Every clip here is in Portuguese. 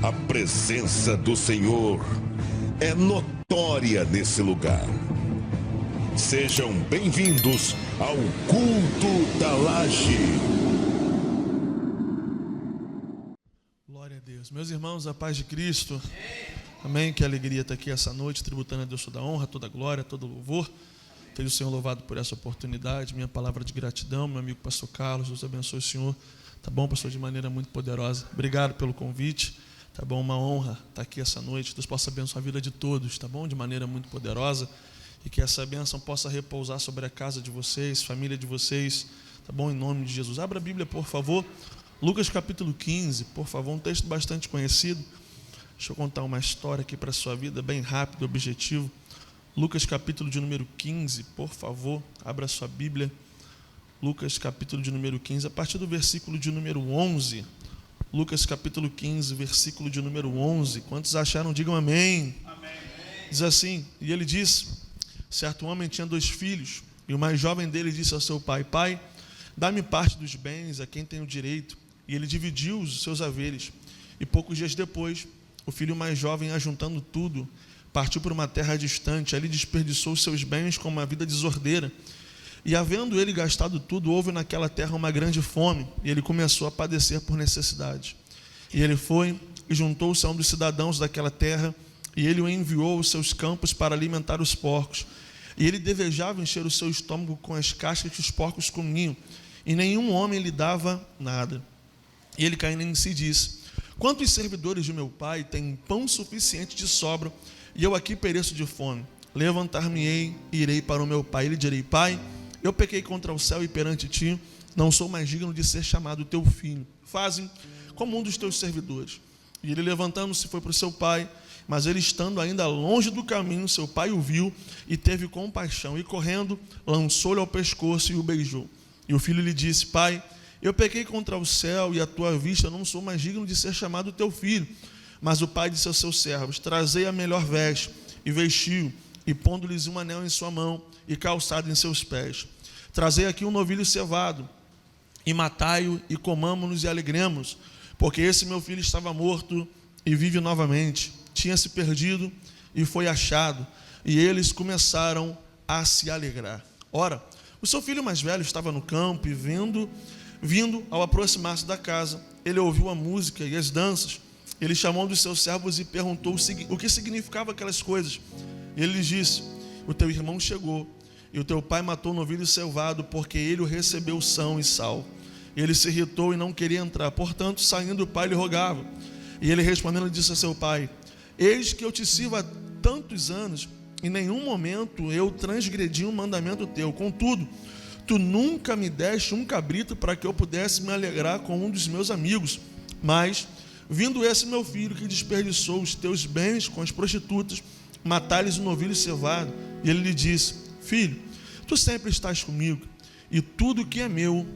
A presença do Senhor é notória nesse lugar. Sejam bem-vindos ao Culto da Laje. Glória a Deus. Meus irmãos, a paz de Cristo. Amém. Que alegria estar aqui essa noite, tributando a Deus toda a honra, toda a glória, todo o louvor. Seja o Senhor louvado por essa oportunidade. Minha palavra de gratidão, meu amigo pastor Carlos, Deus abençoe o Senhor. Tá bom, pastor, de maneira muito poderosa. Obrigado pelo convite. Tá bom, uma honra estar aqui essa noite. Deus possa abençoar a vida de todos, tá bom? De maneira muito poderosa. E que essa bênção possa repousar sobre a casa de vocês, família de vocês, tá bom? Em nome de Jesus. Abra a Bíblia, por favor. Lucas capítulo 15, por favor, um texto bastante conhecido. Deixa eu contar uma história aqui para a sua vida, bem rápido, objetivo. Lucas capítulo de número 15, por favor, abra a sua Bíblia. Lucas capítulo de número 15, a partir do versículo de número 11. Lucas capítulo 15, versículo de número 11. Quantos acharam, digam amém. Amém. Diz assim, e ele disse: certo homem tinha 2 filhos, e o mais jovem dele disse ao seu pai: pai, dá-me parte dos bens a quem tenho direito. E ele dividiu os seus haveres. E poucos dias depois, o filho mais jovem, ajuntando tudo, partiu para uma terra distante. Ali desperdiçou os seus bens com uma vida desordeira. E havendo ele gastado tudo, houve naquela terra uma grande fome, e ele começou a padecer por necessidade. E ele foi e juntou-se a um dos cidadãos daquela terra, e ele o enviou aos seus campos para alimentar os porcos. E ele desejava encher o seu estômago com as cascas que os porcos comiam, e nenhum homem lhe dava nada. E ele, caindo em si, disse: quantos servidores de meu pai têm pão suficiente de sobra, e eu aqui pereço de fome? Levantar-me-ei e irei para o meu pai. E lhe direi: pai, eu pequei contra o céu e perante ti, não sou mais digno de ser chamado teu filho. Fazem como um dos teus servidores. E ele, levantando-se, foi para o seu pai. Mas ele, estando ainda longe do caminho, seu pai o viu e teve compaixão. E correndo, lançou-lhe ao pescoço e o beijou. E o filho lhe disse: pai, eu pequei contra o céu e à tua vista, não sou mais digno de ser chamado teu filho. Mas o pai disse aos seus servos: trazei a melhor veste, e vestiu, e pondo-lhes um anel em sua mão, e calçado em seus pés. Trazei aqui um novilho cevado, e matai-o, e comamo-nos e alegremos, porque esse meu filho estava morto e vive novamente, tinha se perdido e foi achado. E eles começaram a se alegrar. Ora, o seu filho mais velho estava no campo, e vindo ao aproximar-se da casa, ele ouviu a música e as danças. Ele chamou um dos seus servos e perguntou o que significavam aquelas coisas. Ele lhes disse: o teu irmão chegou, e o teu pai matou o novilho cevado, porque ele o recebeu são e salvo. Ele se irritou e não queria entrar. Portanto, saindo, o pai lhe rogava. E ele, respondendo, disse a seu pai: eis que eu te sirvo há tantos anos, em nenhum momento eu transgredi um mandamento teu. Contudo, tu nunca me deste um cabrito para que eu pudesse me alegrar com um dos meus amigos. Mas, vindo esse meu filho que desperdiçou os teus bens com as prostitutas, matai-lhes um novilho cevado. E ele lhe disse: filho, tu sempre estás comigo, e tudo que é meu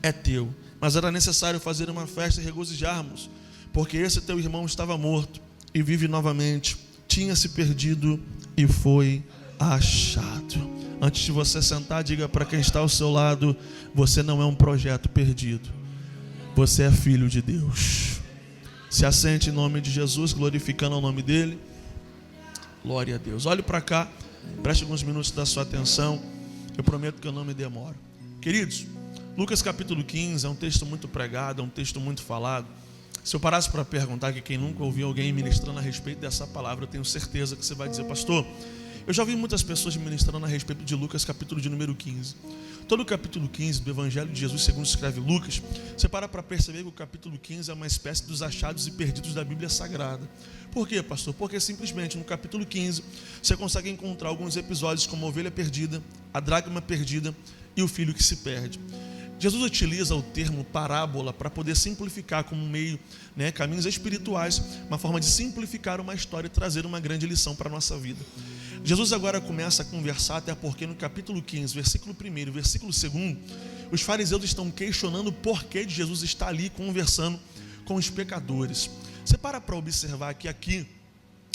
é teu. Mas era necessário fazer uma festa e regozijarmos, porque esse teu irmão estava morto e vive novamente, tinha se perdido e foi achado. Antes de você sentar, diga para quem está ao seu lado: você não é um projeto perdido, você é filho de Deus. Se assente em nome de Jesus, glorificando o nome dele. Glória a Deus. Olhe para cá, preste alguns minutos da sua atenção. Eu prometo que eu não me demoro. Queridos, Lucas capítulo 15 é um texto muito pregado, é um texto muito falado. Se eu parasse para perguntar, que quem nunca ouviu alguém ministrando a respeito dessa palavra, eu tenho certeza que você vai dizer: pastor, eu já ouvi muitas pessoas ministrando a respeito de Lucas capítulo de número 15. Todo o capítulo 15 do Evangelho de Jesus, segundo escreve Lucas, você para perceber que o capítulo 15 é uma espécie dos achados e perdidos da Bíblia Sagrada. Por quê, pastor? Porque simplesmente no capítulo 15 você consegue encontrar alguns episódios como a ovelha perdida, a dracma perdida e o filho que se perde. Jesus utiliza o termo parábola para poder simplificar como um meio, caminhos espirituais, uma forma de simplificar uma história e trazer uma grande lição para a nossa vida. Jesus agora começa a conversar, até porque no capítulo 15, versículo 1 e versículo 2, os fariseus estão questionando o porquê de Jesus estar ali conversando com os pecadores. Você para observar que aqui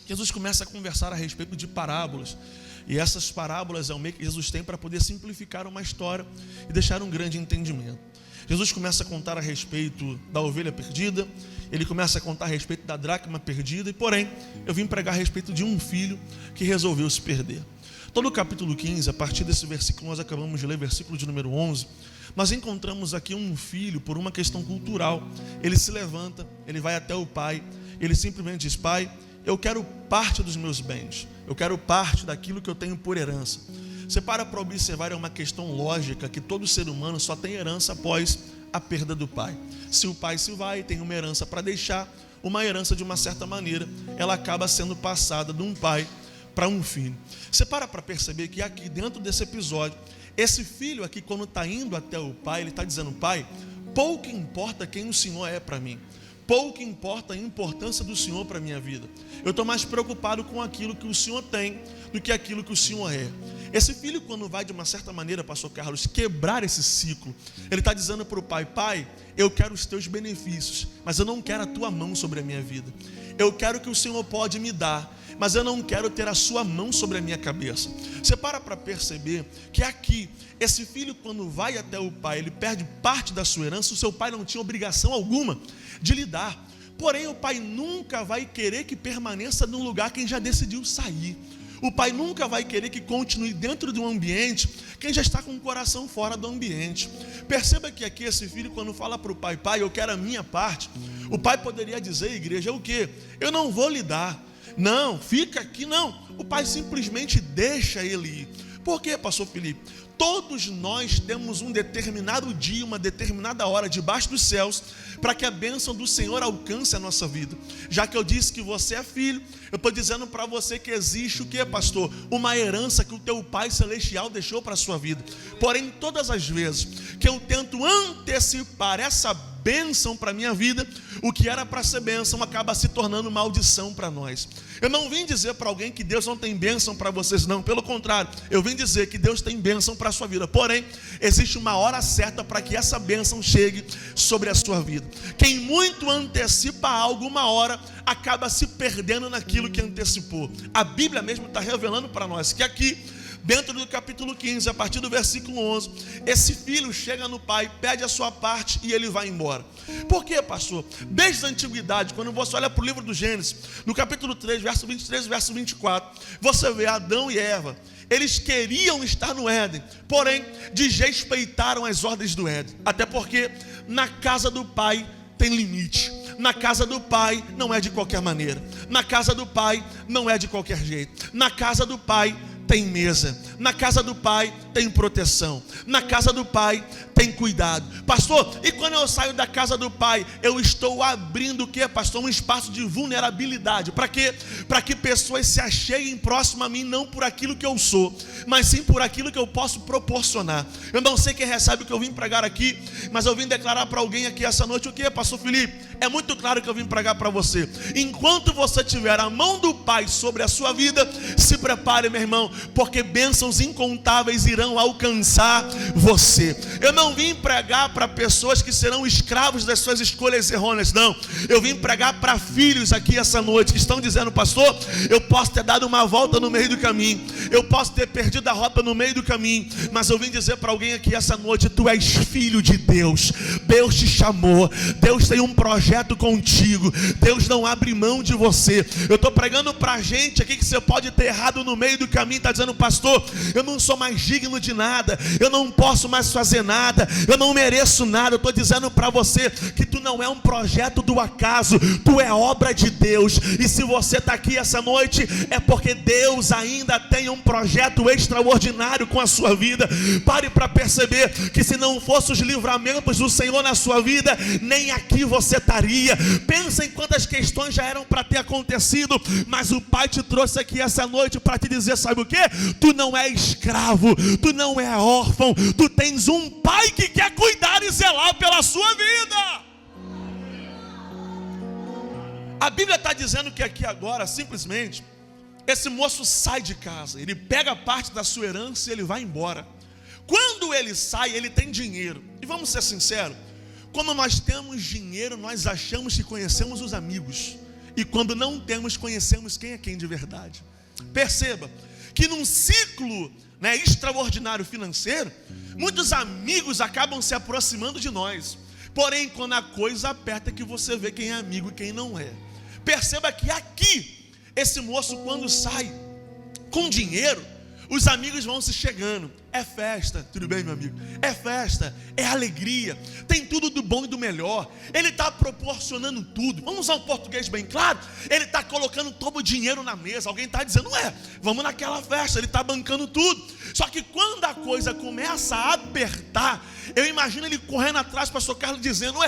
Jesus começa a conversar a respeito de parábolas. E essas parábolas é o meio que Jesus tem para poder simplificar uma história e deixar um grande entendimento. Jesus começa a contar a respeito da ovelha perdida, ele começa a contar a respeito da dracma perdida, e porém, eu vim pregar a respeito de um filho que resolveu se perder. Todo o capítulo 15, a partir desse versículo, nós acabamos de ler, versículo de número 11, nós encontramos aqui um filho, por uma questão cultural, ele se levanta, ele vai até o pai, ele simplesmente diz: pai, eu quero parte dos meus bens, eu quero parte daquilo que eu tenho por herança. Você para observar, é uma questão lógica, que todo ser humano só tem herança após a perda do pai. Se o pai se vai, tem uma herança para deixar, uma herança de uma certa maneira, ela acaba sendo passada de um pai para um filho. Você para perceber que aqui dentro desse episódio, esse filho aqui, quando está indo até o pai, ele está dizendo: pai, pouco importa quem o Senhor é para mim, pouco importa a importância do Senhor para a minha vida, eu estou mais preocupado com aquilo que o Senhor tem do que aquilo que o Senhor é. Esse filho, quando vai de uma certa maneira, pastor Carlos, quebrar esse ciclo, ele está dizendo para o pai: pai, eu quero os teus benefícios, mas eu não quero a tua mão sobre a minha vida. Eu quero que o Senhor pode me dar, mas eu não quero ter a sua mão sobre a minha cabeça. Você para perceber que aqui, esse filho, quando vai até o pai, ele perde parte da sua herança. O seu pai não tinha obrigação alguma de lhe dar. Porém, o pai nunca vai querer que permaneça num lugar quem já decidiu sair. O pai nunca vai querer que continue dentro de um ambiente quem já está com o coração fora do ambiente. Perceba que aqui esse filho, quando fala para o pai: pai, eu quero a minha parte, o pai poderia dizer: igreja, o quê? Eu não vou lhe dar. Não, fica aqui, não. O pai simplesmente deixa ele ir. Por quê, pastor Felipe? Todos nós temos um determinado dia, uma determinada hora debaixo dos céus, para que a bênção do Senhor alcance a nossa vida. Já que eu disse que você é filho, eu estou dizendo para você que existe o que, pastor? Uma herança que o teu Pai Celestial deixou para a sua vida. Porém, todas as vezes que eu tento antecipar essa bênção para a minha vida, o que era para ser bênção acaba se tornando maldição para nós. Eu não vim dizer para alguém que Deus não tem bênção para vocês, não. Pelo contrário, eu vim dizer que Deus tem bênção para a sua vida. Porém, existe uma hora certa para que essa bênção chegue sobre a sua vida. Quem muito antecipa algo, uma hora acaba se perdendo naquilo que antecipou. A Bíblia mesmo está revelando para nós que aqui, dentro do capítulo 15, a partir do versículo 11, esse filho chega no pai, pede a sua parte e ele vai embora. Por quê, pastor? Desde a antiguidade, quando você olha para o livro do Gênesis, no capítulo 3, verso 23 e verso 24, você vê Adão e Eva. Eles queriam estar no Éden, porém desrespeitaram as ordens do Éden. Até porque na casa do pai tem limite. Na casa do pai não é de qualquer maneira. Na casa do pai não é de qualquer jeito. Na casa do pai tem mesa. Na casa do pai tem proteção. Na casa do pai tem cuidado. Pastor, e quando eu saio da casa do pai, eu estou abrindo o que, pastor? Um espaço de vulnerabilidade. Para quê? Para que pessoas se acheguem próximo a mim, não por aquilo que eu sou, mas sim por aquilo que eu posso proporcionar. Eu não sei quem recebe o que eu vim pregar aqui, mas eu vim declarar para alguém aqui essa noite o que, pastor Felipe? É muito claro que eu vim pregar para você. Enquanto você tiver a mão do pai sobre a sua vida, se prepare, meu irmão, porque bênçãos incontáveis irão alcançar você. Eu não vim pregar para pessoas que serão escravos das suas escolhas errôneas, não. Eu vim pregar para filhos aqui essa noite que estão dizendo: pastor, eu posso ter dado uma volta no meio do caminho, eu posso ter perdido a rota no meio do caminho, mas eu vim dizer para alguém aqui essa noite: tu és filho de Deus. Deus te chamou, Deus tem um projeto contigo, Deus não abre mão de você. Eu estou pregando para gente aqui que você pode ter errado no meio do caminho, está dizendo: pastor, eu não sou mais digno de nada, eu não posso mais fazer nada, eu não mereço nada. Eu estou dizendo para você que tu não é um projeto do acaso, tu é obra de Deus. E se você está aqui essa noite, é porque Deus ainda tem um projeto extraordinário com a sua vida. Pare para perceber que se não fossem os livramentos do Senhor na sua vida, nem aqui você estaria. Pensa em quantas questões já eram para ter acontecido, mas o Pai te trouxe aqui essa noite para te dizer: sabe o que? Tu não é escravo, tu não é órfão, tu tens um Pai que quer cuidar e zelar pela sua vida. A Bíblia está dizendo que aqui agora, simplesmente, esse moço sai de casa, ele pega parte da sua herança e ele vai embora. Quando ele sai, ele tem dinheiro. E vamos ser sinceros, quando nós temos dinheiro, nós achamos que conhecemos os amigos. E quando não temos, conhecemos quem é quem de verdade. Perceba que num ciclo extraordinário financeiro, muitos amigos acabam se aproximando de nós. Porém, quando a coisa aperta, é que você vê quem é amigo e quem não é. Perceba que aqui, esse moço, quando sai com dinheiro, os amigos vão se chegando. É festa, tudo bem, meu amigo? É festa, é alegria, tem tudo do bom e do melhor. Ele está proporcionando tudo. Vamos usar um português bem claro? Ele está colocando todo o dinheiro na mesa. Alguém está dizendo, vamos naquela festa. Ele está bancando tudo. Só que quando a coisa começa a apertar, eu imagino ele correndo atrás, pastor Carlos, dizendo,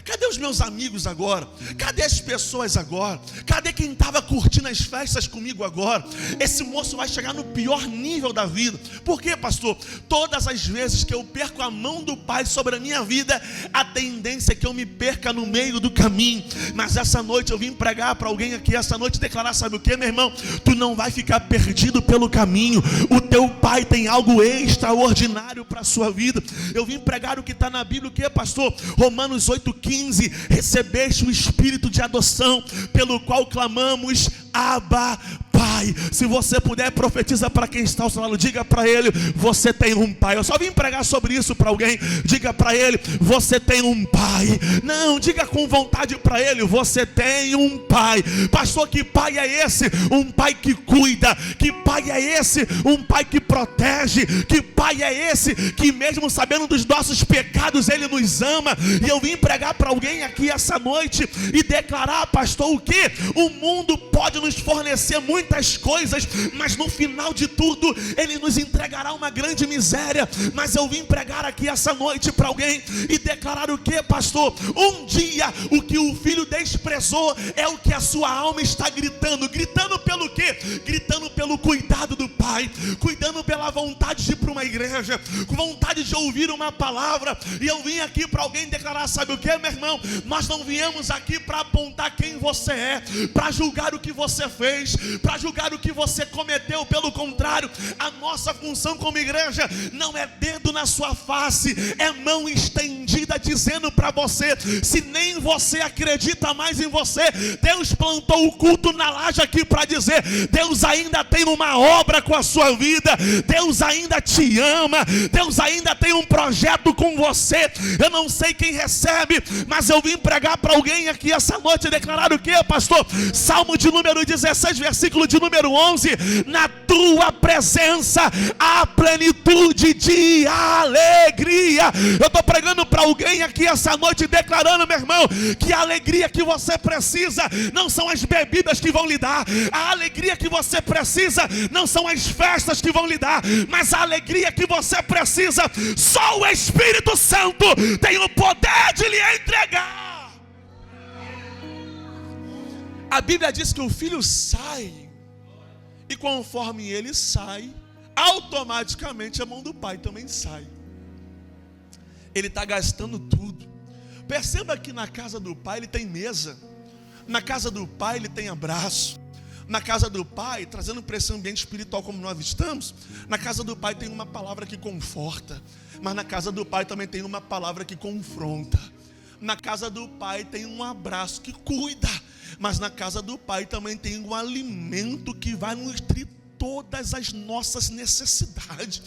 cadê os meus amigos agora? Cadê as pessoas agora? Cadê quem estava curtindo as festas comigo agora? Esse moço vai chegar no pior nível da vida. Por quê, pastor? Todas as vezes que eu perco a mão do Pai sobre a minha vida, a tendência é que eu me perca no meio do caminho. Mas essa noite eu vim pregar para alguém aqui, essa noite declarar, sabe o que, meu irmão? Tu não vai ficar perdido pelo caminho. O teu Pai tem algo extraordinário para a sua vida. Eu vim pregar o que está na Bíblia, o que, pastor? Romanos 8,15, recebeste o Espírito de adoção, pelo qual clamamos, Abba, Pai. Se você puder, profetiza para quem está ao seu lado, diga para ele, você tem um Pai. Eu só vim pregar sobre isso para alguém. Diga para ele, você tem um Pai. Não, diga com vontade para ele, você tem um Pai. Pastor, que Pai é esse? Um Pai que cuida. Que Pai é esse? Um Pai que protege. Que Pai é esse? Que mesmo sabendo dos nossos pecados, Ele nos ama. E eu vim pregar para alguém aqui essa noite e declarar, pastor, o que? O mundo pode nos fornecer muitas coisas, mas no final de tudo Ele nos entregará uma grande miséria. Mas eu vim pregar aqui essa noite para alguém e declarar o que, pastor? Um dia o que o filho desprezou é o que a sua alma está gritando. Gritando pelo quê? Gritando pelo cuidado do Pai, cuidando pela vontade de ir para uma igreja, com vontade de ouvir uma palavra. E eu vim aqui para alguém declarar, sabe o que, meu irmão? Nós não viemos aqui para apontar quem você é, para julgar o que você fez, para julgar o que você cometeu. Pelo contrário, a nossa função como igreja não é dedo na sua face, é mão estendida dizendo para você, se nem você acredita mais em você, Deus plantou o culto na laje aqui para dizer, Deus ainda tem uma obra com a sua vida, Deus ainda te ama, Deus ainda tem um projeto com você. Eu não sei quem recebe, mas eu vim pregar para alguém aqui essa noite e declarar o que, pastor? Salmo de número 16, versículo de número 11, na tua presença há plenitude de alegria. Eu estou pregando para alguém aqui essa noite, declarando, meu irmão, que a alegria que você precisa não são as bebidas que vão lhe dar, a alegria que você precisa não são as festas que vão lhe dar, mas a alegria que você precisa, só o Espírito Santo tem o poder de lhe entregar. A Bíblia diz que o filho sai, e conforme ele sai, automaticamente a mão do pai também sai. Ele está gastando tudo. Perceba que na casa do pai ele tem mesa, na casa do pai ele tem abraço, na casa do pai, trazendo para esse ambiente espiritual como nós estamos, na casa do pai tem uma palavra que conforta, mas na casa do pai também tem uma palavra que confronta. Na casa do pai tem um abraço que cuida, mas na casa do pai também tem um alimento que vai nutrir todas as nossas necessidades.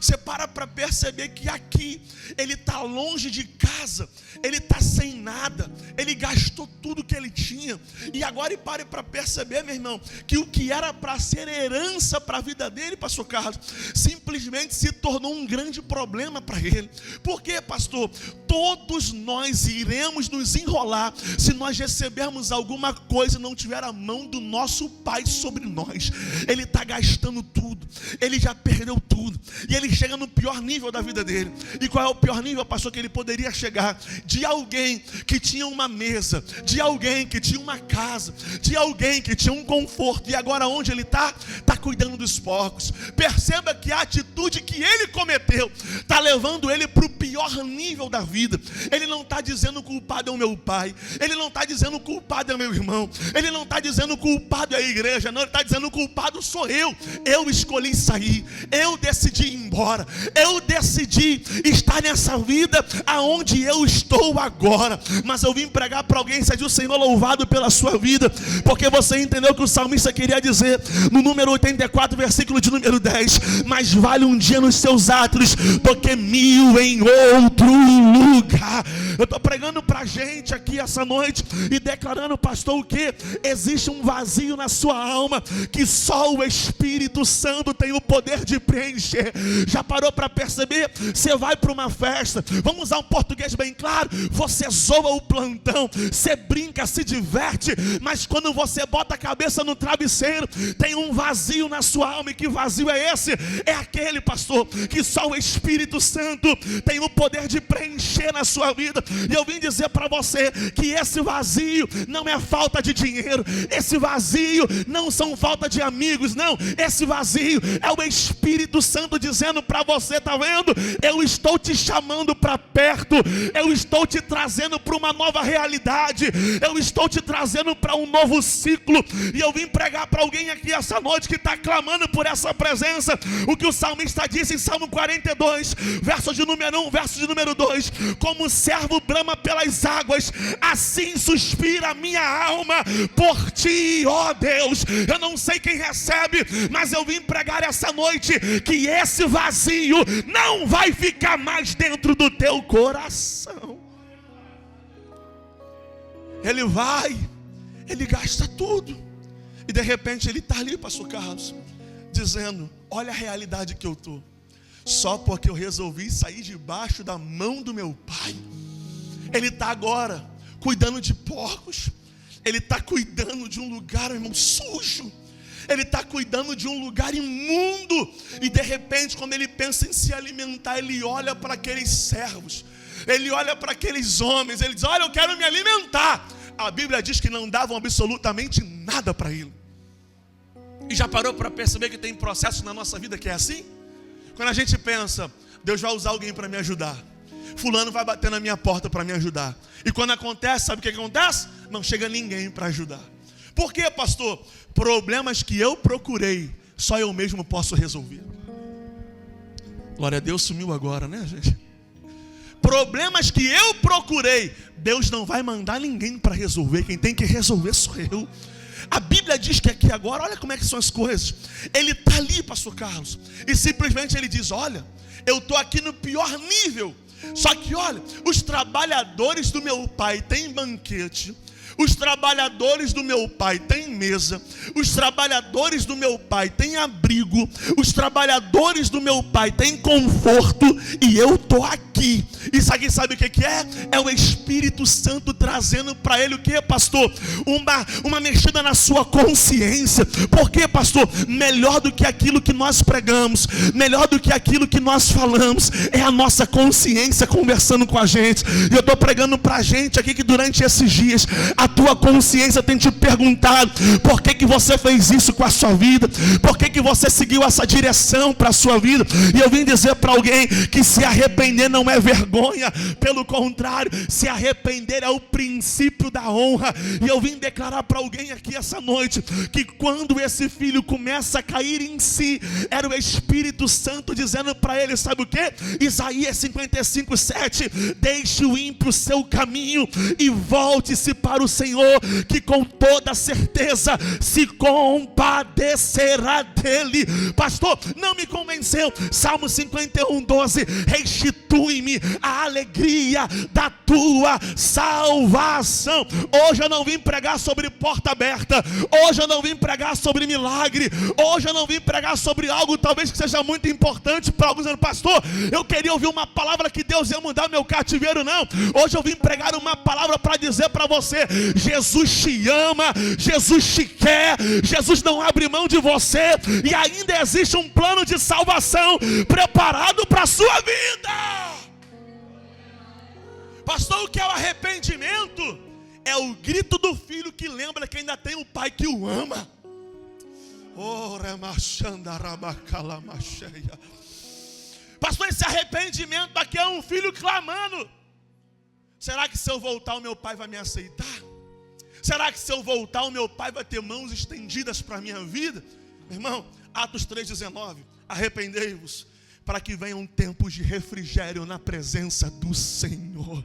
Você para perceber que aqui ele está longe de casa, ele está sem nada, ele gastou tudo que ele tinha. E agora pare para perceber, meu irmão, que o que era para ser herança para a vida dele, pastor Carlos, simplesmente se tornou um grande problema para ele. Por quê, pastor? Todos nós iremos nos enrolar se nós recebermos alguma coisa e não tiver a mão do nosso Pai sobre nós. Ele está gastando tudo, ele já perdeu tudo, e ele chega no pior nível da vida dele. E qual é o pior nível, pastor, que ele poderia chegar? De alguém que tinha uma mesa, de alguém que tinha uma casa, de alguém que tinha um conforto, e agora onde ele está? Está cuidando dos porcos. Perceba que a atitude que ele cometeu está levando ele para o pior nível da vida. Ele não está dizendo o culpado é o meu pai, ele não está dizendo o culpado é o meu irmão, ele não está dizendo o culpado é a igreja, não, ele está dizendo o culpado sou eu. Eu escolhi sair, eu decidi ir embora, eu decidi estar nessa vida aonde eu estou agora. Mas eu vim pregar para alguém, seja o Senhor louvado pela sua vida, porque você entendeu o que o salmista queria dizer no número 84, versículo de número 10: mais vale um dia nos seus átrios do que 1000 em outro lugar. Eu estou pregando para a gente aqui essa noite e declarando, pastor, o que? Existe um vazio na sua alma que só o Espírito Santo tem o poder de preencher. Já parou para perceber? Você vai para uma festa, vamos usar um português bem claro, você zoa o plantão, você brinca, se diverte, mas quando você bota a cabeça no travesseiro, tem um vazio na sua alma. E que vazio é esse? É aquele, pastor, que só o Espírito Santo tem o poder de preencher na sua vida. E eu vim dizer para você que esse vazio não é falta de dinheiro, esse vazio não são falta de amigos, não, esse vazio é o Espírito Santo dizendo para você, tá vendo? Eu estou te chamando para perto, eu estou te trazendo para uma nova realidade, eu estou te trazendo para um novo ciclo. E eu vim pregar para alguém aqui essa noite que está clamando por essa presença, o que o salmista disse em Salmo 42, verso de número 1, verso de número 2: como o servo brama pelas águas, assim suspira a minha alma por ti, ó Deus. Eu não sei quem recebe, mas eu vim pregar essa noite que esse vazio não vai ficar mais dentro do teu coração. Ele gasta tudo, e de repente ele está ali, pastor Carlos, dizendo: olha a realidade que eu estou, só porque eu resolvi sair debaixo da mão do meu pai. Ele está agora cuidando de porcos, ele está cuidando de um lugar, irmão, sujo, ele está cuidando de um lugar imundo, e de repente, quando ele pensa em se alimentar, ele olha para aqueles servos, ele olha para aqueles homens, ele diz: olha, eu quero me alimentar. A Bíblia diz que não davam absolutamente nada para ele. E já parou para perceber que tem processos na nossa vida que é assim? Quando a gente pensa: Deus vai usar alguém para me ajudar, fulano vai bater na minha porta para me ajudar, e quando acontece, sabe o que acontece? Não chega ninguém para ajudar. Por quê, pastor? Problemas que eu procurei, só eu mesmo posso resolver. Glória a Deus, sumiu agora, né, gente? Problemas que eu procurei, Deus não vai mandar ninguém para resolver, quem tem que resolver sou eu. A Bíblia diz que aqui agora, olha como é que são as coisas. Ele está ali, pastor Carlos, e simplesmente ele diz: olha, eu estou aqui no pior nível, só que olha, os trabalhadores do meu pai têm banquete, os trabalhadores do meu pai têm mesa, os trabalhadores do meu pai têm abrigo, os trabalhadores do meu pai têm conforto, e eu estou aqui. Isso aqui sabe o que é? É o Espírito Santo trazendo para ele o que, pastor? Uma mexida na sua consciência. Por quê, pastor? Melhor do que aquilo que nós pregamos, melhor do que aquilo que nós falamos, é a nossa consciência conversando com a gente. E eu estou pregando para a gente aqui que durante esses dias a tua consciência tem te perguntado: por que você fez isso com a sua vida? Por que você seguiu essa direção para a sua vida? E eu vim dizer para alguém que se arrepender não é vergonha, pelo contrário, se arrepender é o princípio da honra. E eu vim declarar para alguém aqui essa noite que quando esse filho começa a cair em si, era o Espírito Santo dizendo para ele, sabe o que? Isaías 55:7: deixe o ímpio o seu caminho e volte-se para o Senhor, que com toda certeza se compadecerá dele. Pastor, não me convenceu. Salmo 51:12: restitui-me a alegria da tua salvação. Hoje eu não vim pregar sobre porta aberta, hoje eu não vim pregar sobre milagre, hoje eu não vim pregar sobre algo talvez que seja muito importante para alguns. Pastor, eu queria ouvir uma palavra que Deus ia mudar meu cativeiro. Não, hoje eu vim pregar uma palavra para dizer para você: Jesus te ama, Jesus te quer, Jesus não abre mão de você, e ainda existe um plano de salvação preparado para a sua vida. Pastor, o que é o arrependimento? É o grito do filho que lembra que ainda tem um pai que o ama. Pastor, esse arrependimento aqui é um filho clamando: será que se eu voltar o meu pai vai me aceitar? Será que se eu voltar o meu pai vai ter mãos estendidas para a minha vida? Meu irmão, Atos 3,19: arrependei-vos para que venham tempos de refrigério na presença do Senhor.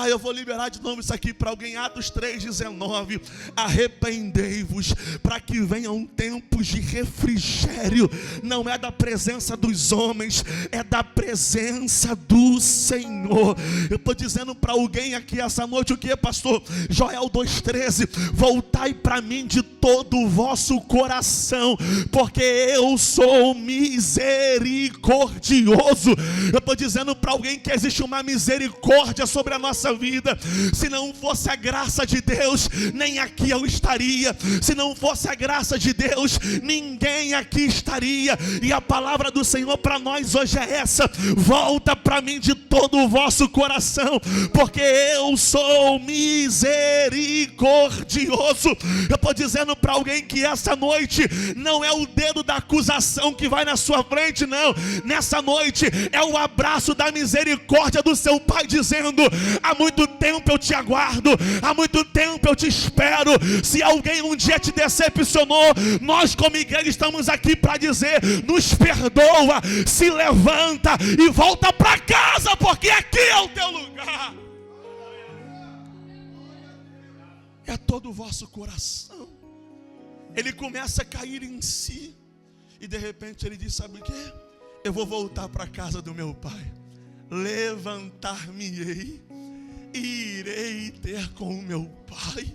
Eu vou liberar de novo isso aqui para alguém. Atos 3,19. Arrependei-vos para que venham tempos de refrigério. Não é da presença dos homens, é da presença do Senhor. Eu estou dizendo para alguém aqui essa noite o que, pastor? Joel 2,13. Voltai para mim de todo o vosso coração, porque eu sou misericordioso. Eu estou dizendo para alguém que existe uma misericórdia sobre a nossa vida. Se não fosse a graça de Deus, nem aqui eu estaria. Se não fosse a graça de Deus, ninguém aqui estaria. E a palavra do Senhor para nós hoje é essa: volta para mim de todo o vosso coração, porque eu sou misericordioso. Eu estou dizendo para alguém que essa noite não é o dedo da acusação que vai na sua frente, não. Nessa noite é o abraço da misericórdia do seu Pai, dizendo: há muito tempo eu te aguardo, há muito tempo eu te espero. Se alguém um dia te decepcionou, nós como igreja estamos aqui para dizer: nos perdoa, se levanta e volta para casa, porque aqui é o teu lugar. É todo o vosso coração. Ele começa a cair em si, e de repente ele diz: sabe o que? Eu vou voltar para a casa do meu pai. Levantar-me-ei e irei ter com o meu pai.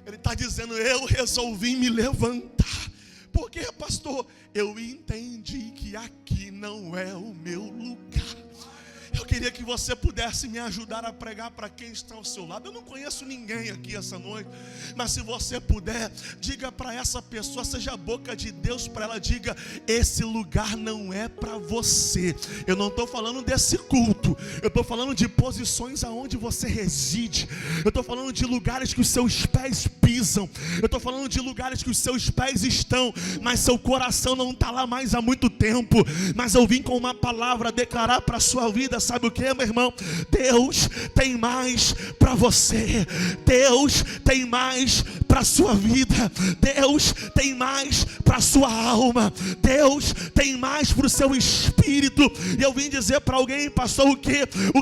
Ele está dizendo: eu resolvi me levantar. Por quê, pastor? Eu entendi que aqui não é o meu lugar. Eu queria que você pudesse me ajudar a pregar para quem está ao seu lado. Eu não conheço ninguém aqui essa noite, mas se você puder, diga para essa pessoa, seja a boca de Deus para ela, diga: esse lugar não é para você. Eu não estou falando desse culto, eu estou falando de posições aonde você reside. Eu estou falando de lugares que os seus pés pisam. Eu estou falando de lugares que os seus pés estão, mas seu coração não está lá mais há muito tempo. Mas eu vim com uma palavra declarar para a sua vida. Sabe o que, meu irmão? Deus tem mais para você. Deus tem mais para a sua vida. Deus tem mais para a sua alma. Deus tem mais para o seu espírito. E eu vim dizer para alguém, pastor, o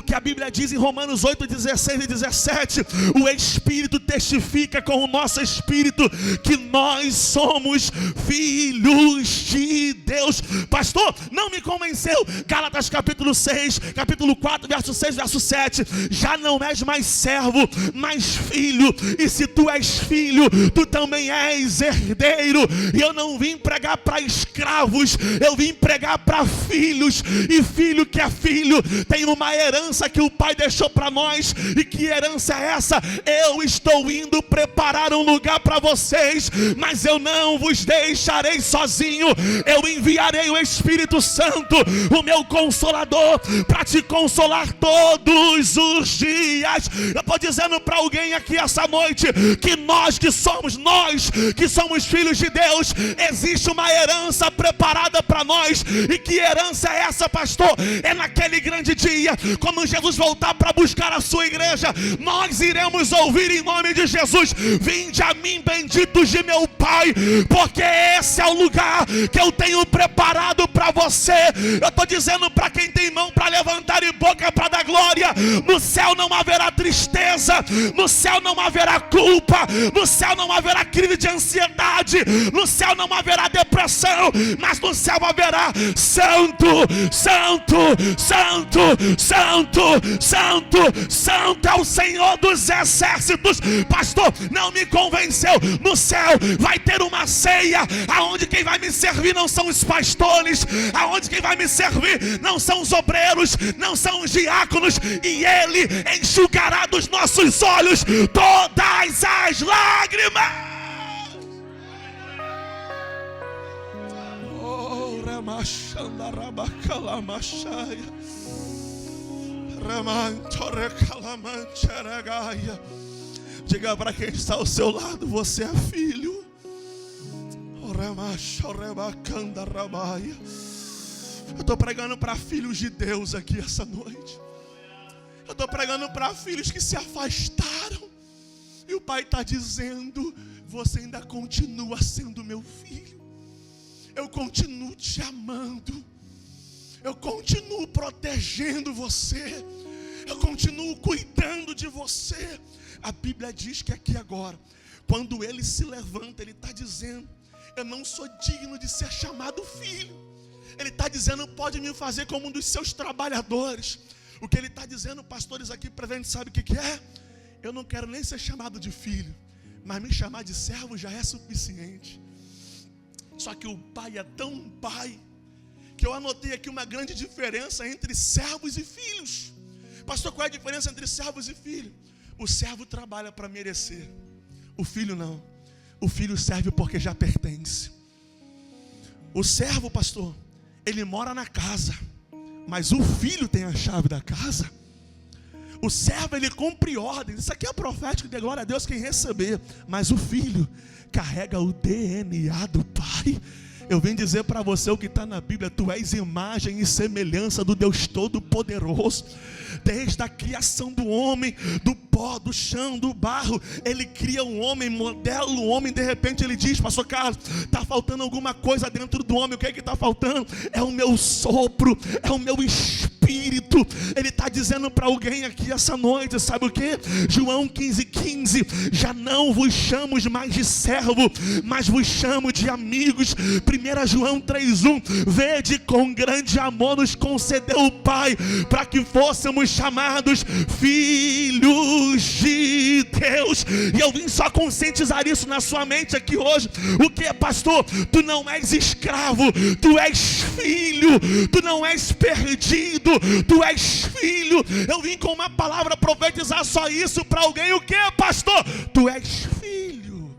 que a Bíblia diz em Romanos 8, 16 e 17. O Espírito testifica com o nosso espírito que nós somos filhos de Deus. Pastor, não me convenceu. Gálatas capítulo 6, capítulo 4, verso 6, verso 7. Já não és mais servo, mas filho. E se tu és filho, tu também és herdeiro. E eu não vim pregar para escravos, eu vim pregar para filhos. E filho que é filho tem uma herança que o pai deixou para nós. E que herança é essa? Eu estou indo preparar um lugar para vocês, mas eu não vos deixarei sozinho. Eu enviarei o Espírito Santo, o meu Consolador, para te consolar todos os dias. Eu estou dizendo para alguém aqui essa noite que nós que somos filhos de Deus, existe uma herança preparada para nós. E que herança é essa, pastor? É naquele grande dia, quando Jesus voltar para buscar a sua igreja, nós iremos ouvir em nome de Jesus: vinde a mim, benditos de meu Pai, porque esse é o lugar que eu tenho preparado para você. Eu estou dizendo para quem tem mão para levantar e boca para dar glória: no céu não haverá tristeza, no céu não haverá culpa, no céu não haverá crise de ansiedade, no céu não haverá depressão, mas no céu haverá santo, santo, santo, santo, santo, santo é o Senhor dos exércitos. Pastor, não me convenceu. No céu vai ter uma ceia, aonde quem vai me servir não são os pastores, aonde quem vai me servir não são os obreiros, não são os diáconos, e Ele enxugará dos nossos olhos todas as lágrimas. Oh, Ramachanda Rabacalamachaya, Ramantorecalamancheragaia. Diga para quem está ao seu lado: você é filho. Eu estou pregando para filhos de Deus aqui essa noite. Eu estou pregando para filhos que se afastaram, e o Pai está dizendo: você ainda continua sendo meu filho. Eu continuo te amando. Eu continuo protegendo você. eu continuo cuidando de você. A Bíblia diz que aqui agora, quando ele se levanta, ele está dizendo: eu não sou digno de ser chamado filho. Ele está dizendo: pode me fazer como um dos seus trabalhadores. O que ele está dizendo, pastores, aqui presentes, sabe o que é? Eu não quero nem ser chamado de filho, mas me chamar de servo já é suficiente. Só que o pai é tão pai, que eu anotei aqui uma grande diferença entre servos e filhos. Pastor, qual é a diferença entre servos e filhos? O servo trabalha para merecer, o filho não. O filho serve porque já pertence. O servo, pastor, ele mora na casa, mas o filho tem a chave da casa. O servo, ele cumpre ordens. Isso aqui é profético, de glória a Deus quem receber. Mas o filho carrega o DNA do pai. Eu venho dizer para você o que está na Bíblia: tu és imagem e semelhança do Deus Todo-Poderoso. Desde a criação do homem, do pó, do chão, do barro, ele cria um homem, modela o homem. De repente ele diz: pastor Carlos, está faltando alguma coisa dentro do homem. O que é que está faltando? É o meu sopro, é o meu espírito. Ele está dizendo para alguém aqui essa noite, sabe o que? João 15:15, já não vos chamo mais de servo, mas vos chamo de amigos. 1 João 3:1, vede com grande amor nos concedeu o Pai, para que fôssemos chamados filhos de Deus. E eu vim só conscientizar isso na sua mente aqui hoje. O que é, pastor? Tu não és escravo, tu és filho. Tu não és perdido, tu és filho. Eu vim com uma palavra profetizar só isso para alguém. O que é, pastor? Tu és filho.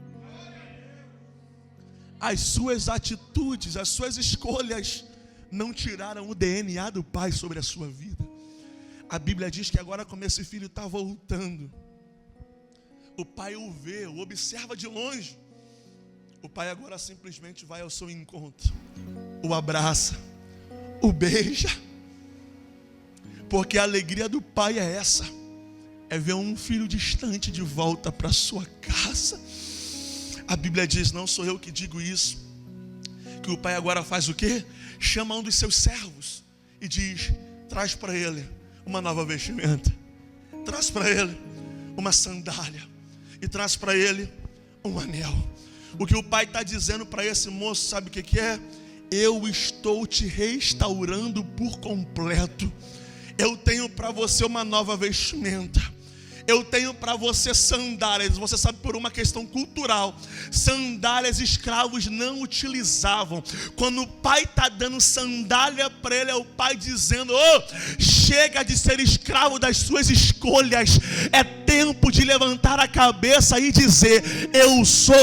As suas atitudes, as suas escolhas não tiraram o DNA do pai sobre a sua vida. A Bíblia diz que agora, como esse filho está voltando, o pai o vê, o observa de longe. O pai agora simplesmente vai ao seu encontro, o abraça, o beija. Porque a alegria do pai é essa: é ver um filho distante de volta para sua casa. A Bíblia diz, não sou eu que digo isso, que o pai agora faz o quê? Chama um dos seus servos e diz: traz para ele uma nova vestimenta, traz para ele uma sandália e traz para ele um anel. O que o pai está dizendo para esse moço, sabe o que é? Eu estou te restaurando por completo. Eu tenho para você uma nova vestimenta. Eu tenho para você sandálias. Você sabe, por uma questão cultural, sandálias escravos não utilizavam. Quando o pai está dando sandália para ele, é o pai dizendo: chega de ser escravo das suas escolhas. É tempo de levantar a cabeça e dizer: eu sou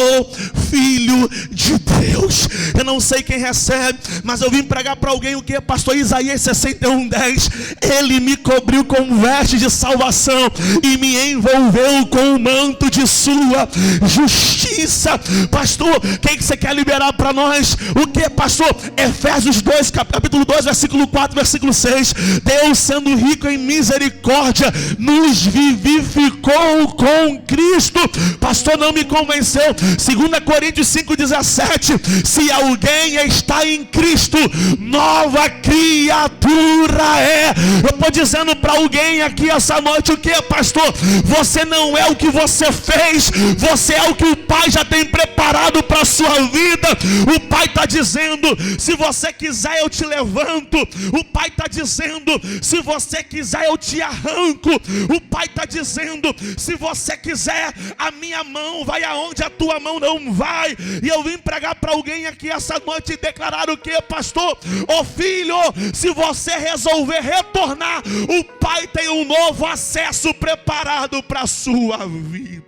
filho de Deus. Eu não sei quem recebe, mas eu vim pregar para alguém o que? Pastor, Isaías 61:10. Ele me cobriu com vestes de salvação e me envolveu com o manto de sua justiça. Pastor, quem que você quer liberar para nós? O que, pastor? Efésios 2, capítulo 2, versículo 4, versículo 6. Deus, sendo rico em misericórdia, nos vivificou com Cristo. Pastor, não me convenceu. 2 Coríntios 5:17. Se alguém está em Cristo, nova criatura é. Eu estou dizendo para alguém aqui essa noite o que, pastor? Você não é o que você fez, você é o que o pai já tem preparado para a sua vida. O pai está dizendo: se você quiser eu te levanto. O pai está dizendo: se você quiser eu te arranco. O pai está dizendo: se você quiser, a minha mão vai aonde a tua mão não vai. E eu vim pregar para alguém aqui essa noite e declarar o que, pastor? Ô filho, se você resolver retornar, o pai tem um novo acesso preparado para a sua vida.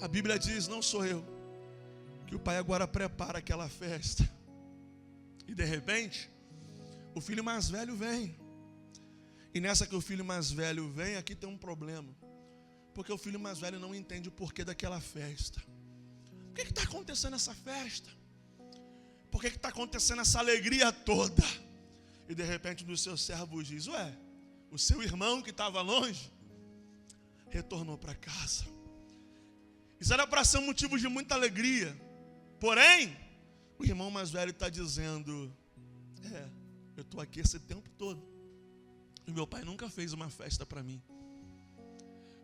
A Bíblia diz, não sou eu, que o pai agora prepara aquela festa. E de repente, o filho mais velho vem. E nessa que o filho mais velho vem, aqui tem um problema. Porque o filho mais velho não entende o porquê daquela festa. Por que está acontecendo essa festa? Por que está acontecendo essa alegria toda? E de repente um dos seus servos diz: ué, o seu irmão que estava longe retornou para casa. Isso era para ser um motivo de muita alegria. Porém, o irmão mais velho está dizendo: Eu estou aqui esse tempo todo. E meu pai nunca fez uma festa para mim.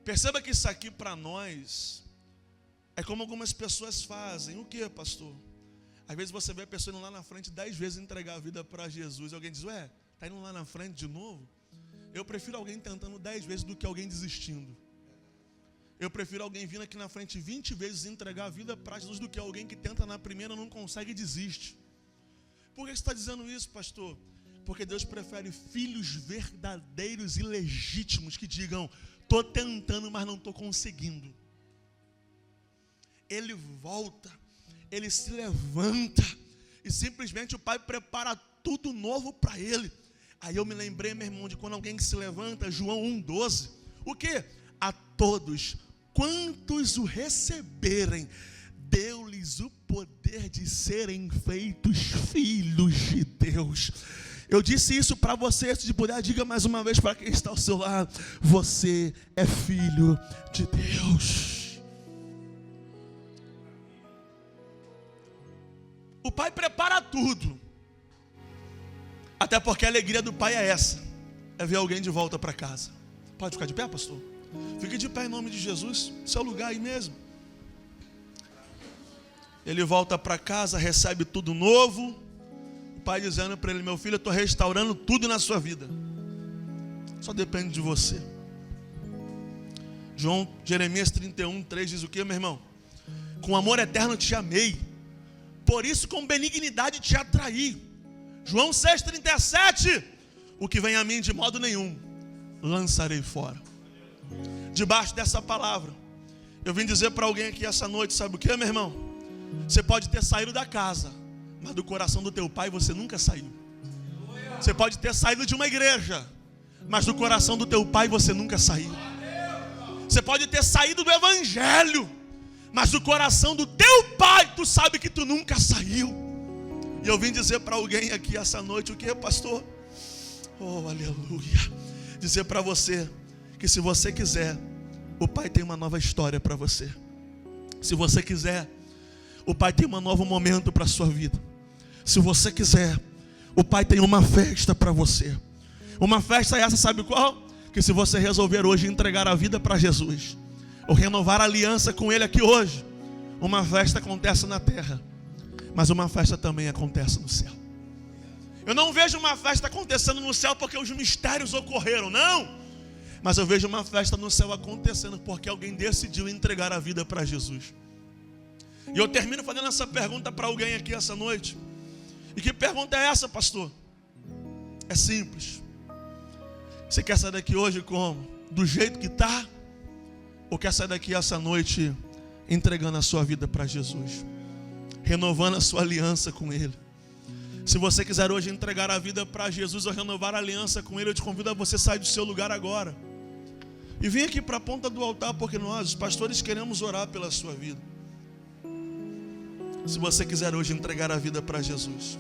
Perceba que isso aqui para nós é como algumas pessoas fazem. O que, pastor? Às vezes você vê a pessoa indo lá na frente 10 vezes entregar a vida para Jesus. E alguém diz, ué, está indo lá na frente de novo? Eu prefiro alguém tentando 10 vezes do que alguém desistindo. Eu prefiro alguém vindo aqui na frente 20 vezes entregar a vida para Jesus do que alguém que tenta na primeira, não consegue e desiste. Por que você está dizendo isso, pastor? Porque Deus prefere filhos verdadeiros e legítimos que digam, estou tentando, mas não estou conseguindo. Ele volta, ele se levanta e simplesmente o pai prepara tudo novo para ele. Aí eu me lembrei, meu irmão, de quando alguém se levanta, João 1,12. O quê? A todos quantos o receberem, deu-lhes o poder de serem feitos filhos de Deus. Eu disse isso para você, antes de poder, diga mais uma vez para quem está ao seu lado, você é filho de Deus. O pai prepara tudo, até porque a alegria do pai é essa, é ver alguém de volta para casa. Pode ficar de pé, pastor? Fique de pé em nome de Jesus, seu lugar aí mesmo. Ele volta para casa, recebe tudo novo. O pai dizendo para ele, meu filho, eu estou restaurando tudo na sua vida. Só depende de você. Jeremias 31:3 diz o que, meu irmão? Com amor eterno te amei, por isso com benignidade te atraí. João 6,37, o que vem a mim de modo nenhum lançarei fora. Debaixo dessa palavra, eu vim dizer para alguém aqui essa noite, sabe o que, meu irmão? Você pode ter saído da casa, mas do coração do teu pai você nunca saiu. Você pode ter saído de uma igreja, mas do coração do teu pai você nunca saiu. Você pode ter saído do evangelho, mas do coração do teu pai tu sabe que tu nunca saiu. E eu vim dizer para alguém aqui essa noite, o que, pastor? Oh, aleluia. Dizer para você que se você quiser, o pai tem uma nova história para você. Se você quiser, o pai tem um novo momento para a sua vida. Se você quiser, o pai tem uma festa para você. Uma festa essa, sabe qual? Que se você resolver hoje entregar a vida para Jesus, ou renovar a aliança com Ele aqui hoje, uma festa acontece na terra, mas uma festa também acontece no céu. Eu não vejo uma festa acontecendo no céu porque os mistérios ocorreram, não. Mas eu vejo uma festa no céu acontecendo porque alguém decidiu entregar a vida para Jesus. E eu termino fazendo essa pergunta para alguém aqui essa noite. E que pergunta é essa, pastor? É simples. Você quer sair daqui hoje como? Do jeito que está? Ou quer sair daqui essa noite entregando a sua vida para Jesus? Renovando a sua aliança com Ele. Se você quiser hoje entregar a vida para Jesus ou renovar a aliança com Ele, eu te convido a você sair do seu lugar agora. E vem aqui para a ponta do altar, porque nós, os pastores, queremos orar pela sua vida. Se você quiser hoje entregar a vida para Jesus,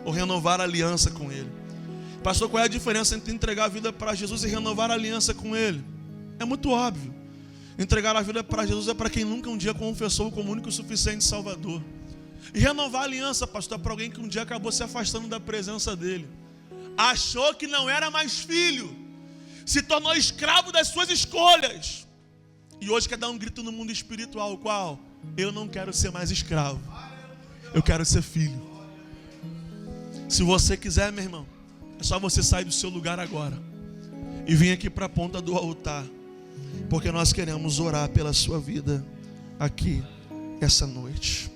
ou renovar a aliança com Ele. Pastor, qual é a diferença entre entregar a vida para Jesus e renovar a aliança com Ele? É muito óbvio. Entregar a vida para Jesus é para quem nunca um dia confessou como único e suficiente Salvador. E renovar a aliança, pastor, é para alguém que um dia acabou se afastando da presença dEle. Achou que não era mais filho, se tornou escravo das suas escolhas. E hoje quer dar um grito no mundo espiritual, qual? Eu não quero ser mais escravo, eu quero ser filho. Se você quiser, meu irmão, é só você sair do seu lugar agora e vir aqui para a ponta do altar, porque nós queremos orar pela sua vida aqui essa noite.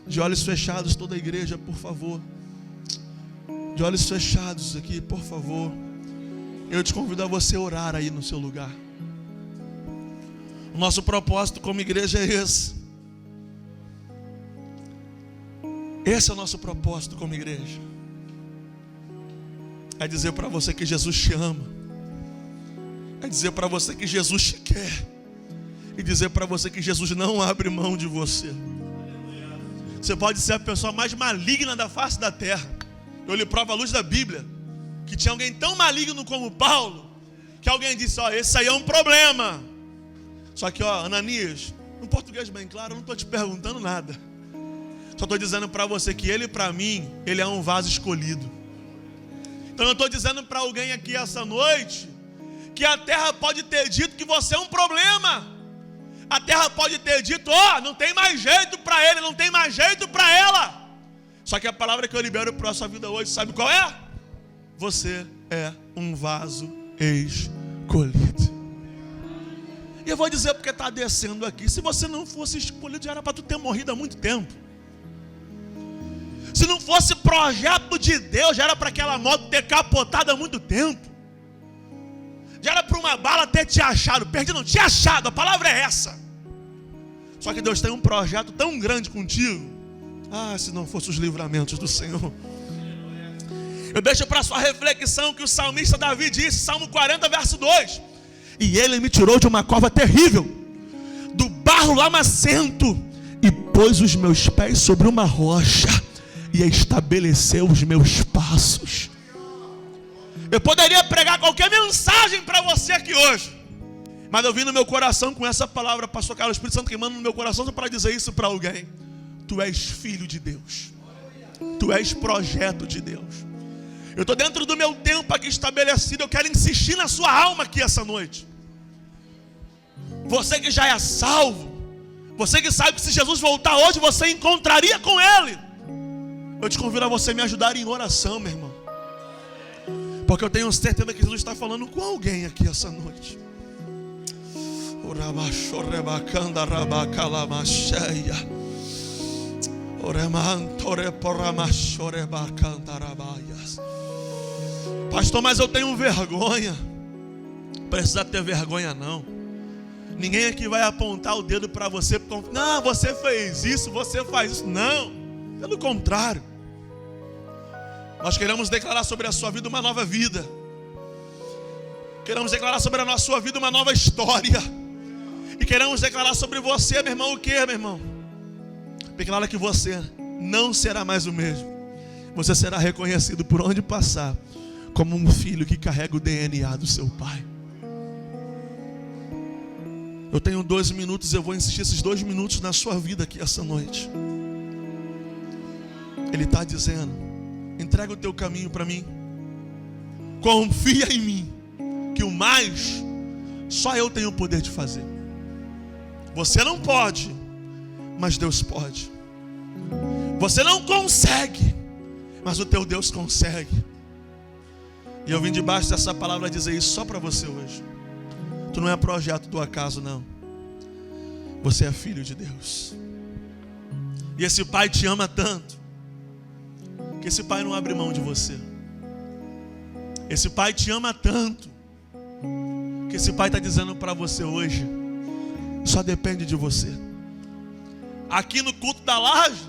De olhos fechados, toda a igreja, por favor. De olhos fechados aqui, por favor. Eu te convido a você orar aí no seu lugar. O nosso propósito como igreja é esse. Esse é o nosso propósito como igreja. É dizer para você que Jesus te ama. É dizer para você que Jesus te quer. E dizer para você que Jesus não abre mão de você. Você pode ser a pessoa mais maligna da face da terra. Eu lhe provo à luz da Bíblia que tinha alguém tão maligno como Paulo, que alguém disse, ó, esse aí é um problema. Só que, ó, Ananias, em português bem claro, eu não estou te perguntando nada. Só estou dizendo para você que ele, para mim, ele é um vaso escolhido. Então eu estou dizendo para alguém aqui essa noite que a terra pode ter dito que você é um problema. A terra pode ter dito, não tem mais jeito para ele, não tem mais jeito para ela. Só que a palavra que eu libero para a sua vida hoje, sabe qual é? Você é um vaso escolhido. E eu vou dizer porque está descendo aqui. Se você não fosse escolhido, já era para tu ter morrido há muito tempo. Se não fosse projeto de Deus, já era para aquela moto ter capotado há muito tempo. Já era para uma bala ter te achado. Perdido não, te achado, a palavra é essa. Só que Deus tem um projeto tão grande contigo. Se não fosse os livramentos do Senhor. Eu deixo para sua reflexão que o salmista Davi disse, Salmo 40, verso 2. E ele me tirou de uma cova terrível, do barro lamacento, e pôs os meus pés sobre uma rocha, e estabeleceu os meus passos. Eu poderia pregar qualquer mensagem para você aqui hoje, mas eu vim no meu coração com essa palavra, pastor Carlos, Espírito Santo queimando no meu coração só para dizer isso para alguém. Tu és filho de Deus. Tu és projeto de Deus. Eu estou dentro do meu tempo aqui estabelecido. Eu quero insistir na sua alma aqui essa noite. Você que já é salvo, você que sabe que se Jesus voltar hoje, você encontraria com Ele. Eu te convido a você me ajudar em oração, meu irmão. Porque eu tenho certeza que Jesus está falando com alguém aqui essa noite. Pastor, mas eu tenho vergonha. Precisa ter vergonha não. Ninguém aqui vai apontar o dedo para você. Não, você fez isso, você faz isso. Não, pelo contrário. Nós queremos declarar sobre a sua vida uma nova vida. Queremos declarar sobre a sua vida uma nova história. E queremos declarar sobre você, meu irmão, o que, meu irmão? Declara que você não será mais o mesmo. Você será reconhecido por onde passar como um filho que carrega o DNA do seu pai. Eu tenho 2 minutos, eu vou insistir esses 2 minutos na sua vida aqui essa noite. Ele está dizendo: entrega o teu caminho para mim. Confia em mim, que o mais só eu tenho o poder de fazer. Você não pode, mas Deus pode. Você não consegue, mas o teu Deus consegue. E eu vim debaixo dessa palavra dizer isso só para você hoje. Tu não é projeto do acaso, não. Você é filho de Deus. E esse pai te ama tanto, que esse pai não abre mão de você. Esse pai te ama tanto, que esse pai está dizendo para você hoje: só depende de você. Aqui no culto da laje,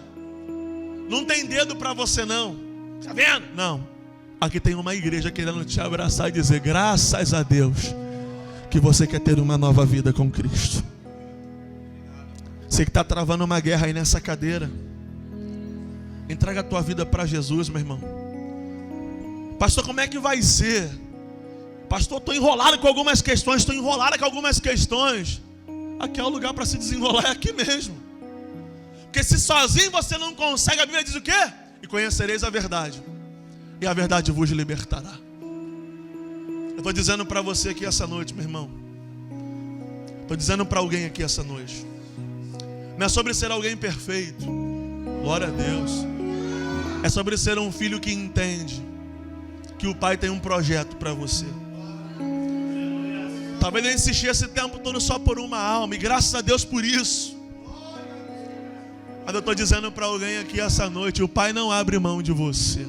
não tem dedo para você não. Está vendo? Não. Aqui tem uma igreja querendo te abraçar e dizer: graças a Deus que você quer ter uma nova vida com Cristo. Você que está travando uma guerra aí nessa cadeira, entrega a tua vida para Jesus, meu irmão. Pastor, como é que vai ser? Pastor, estou enrolado com algumas questões. Aqui é o lugar para se desenrolar, é aqui mesmo. Porque se sozinho você não consegue, a Bíblia diz o quê? E conhecereis a verdade, e a verdade vos libertará. Eu estou dizendo para você aqui essa noite, meu irmão. Estou dizendo para alguém aqui essa noite. Não é sobre ser alguém perfeito, glória a Deus. É sobre ser um filho que entende que o pai tem um projeto para você. Talvez eu insisti esse tempo todo só por uma alma, e graças a Deus por isso. Mas eu estou dizendo para alguém aqui essa noite: o pai não abre mão de você.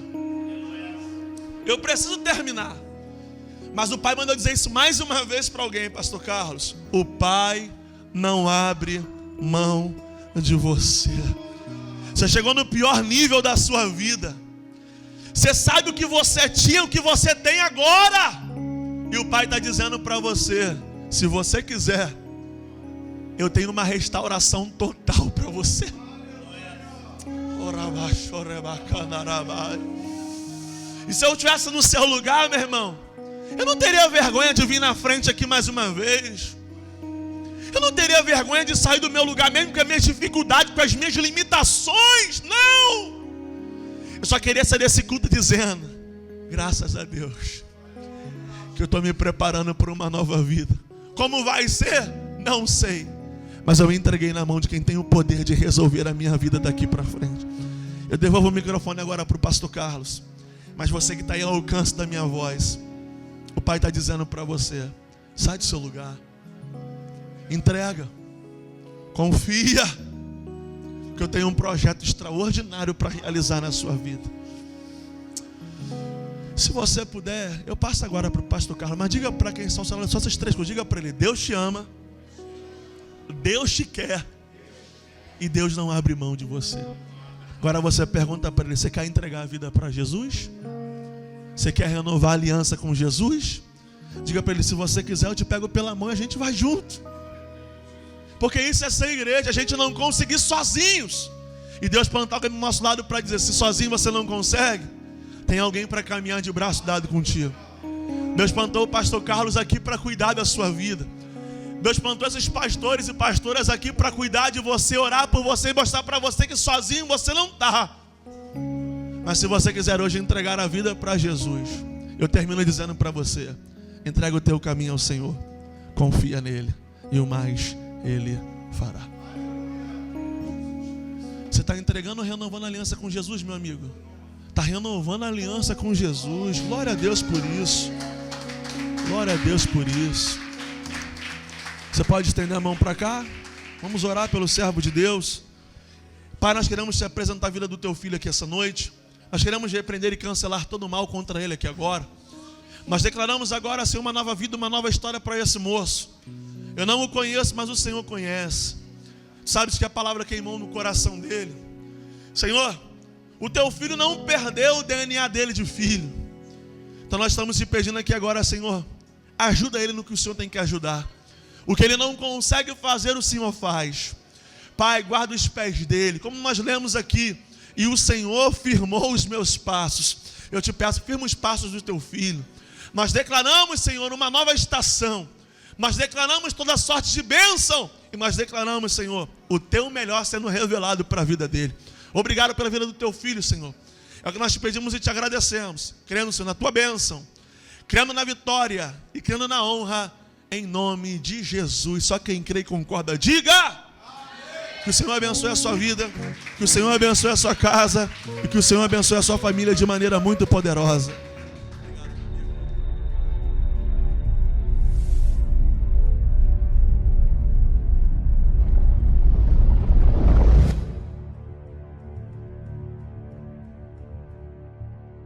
Eu preciso terminar, mas o pai mandou dizer isso mais uma vez para alguém, pastor Carlos: o pai não abre mão de você. Você chegou no pior nível da sua vida. Você sabe o que você tinha, o que você tem agora. E o pai está dizendo para você: se você quiser, eu tenho uma restauração total para você. E se eu estivesse no seu lugar, meu irmão, eu não teria vergonha de vir na frente aqui mais uma vez. Eu não teria vergonha de sair do meu lugar, mesmo com as minhas dificuldades, com as minhas limitações. Não! Eu só queria sair desse culto dizendo: Graças a Deus que eu estou me preparando para uma nova vida. Como vai ser? Não sei. Mas eu entreguei na mão de quem tem o poder de resolver a minha vida daqui para frente. Eu devolvo o microfone agora para o pastor Carlos. Mas você que está aí ao alcance da minha voz, o Pai está dizendo para você: sai do seu lugar, entrega, confia, que eu tenho um projeto extraordinário para realizar na sua vida. Se você puder, eu passo agora para o pastor Carlos, mas diga para quem são só essas três coisas. Diga para ele: Deus te ama, Deus te quer e Deus não abre mão de você. Agora você pergunta para ele: você quer entregar a vida para Jesus? Você quer renovar a aliança com Jesus? Diga para ele: se você quiser, eu te pego pela mão e a gente vai junto. Porque isso é ser igreja, a gente não conseguir sozinhos. E Deus plantar alguém do nosso lado para dizer: se sozinho você não consegue, tem alguém para caminhar de braço dado contigo. Deus plantou o pastor Carlos aqui para cuidar da sua vida. Deus plantou esses pastores e pastoras aqui para cuidar de você, orar por você e mostrar para você que sozinho você não está. Mas se você quiser hoje entregar a vida para Jesus, eu termino dizendo para você: entrega o teu caminho ao Senhor, confia nele e o mais Ele fará. Você está entregando ou renovando a aliança com Jesus, meu amigo? Está renovando a aliança com Jesus. Glória a Deus por isso. Glória a Deus por isso. Você pode estender a mão para cá? Vamos orar pelo servo de Deus. Pai, nós queremos te apresentar a vida do teu filho aqui essa noite. Nós queremos repreender e cancelar todo o mal contra ele aqui agora. Nós declaramos agora, Senhor, uma nova vida, uma nova história para esse moço. Eu não o conheço, mas o Senhor conhece. Sabes que a palavra queimou no coração dele. Senhor, o teu filho não perdeu o DNA dele de filho. Então nós estamos te pedindo aqui agora, Senhor, ajuda ele no que o Senhor tem que ajudar. O que ele não consegue fazer, o Senhor faz. Pai, guarda os pés dele, como nós lemos aqui: e o Senhor firmou os meus passos. Eu te peço, firma os passos do teu filho. Nós declaramos, Senhor, uma nova estação. Nós declaramos toda sorte de bênção. E nós declaramos, Senhor, o teu melhor sendo revelado para a vida dele. Obrigado pela vida do teu filho, Senhor. É o que nós te pedimos e te agradecemos, crendo, Senhor, na tua bênção, crendo na vitória e crendo na honra, em nome de Jesus. Só quem crê e concorda, diga: amém. Que o Senhor abençoe a sua vida, que o Senhor abençoe a sua casa e que o Senhor abençoe a sua família de maneira muito poderosa.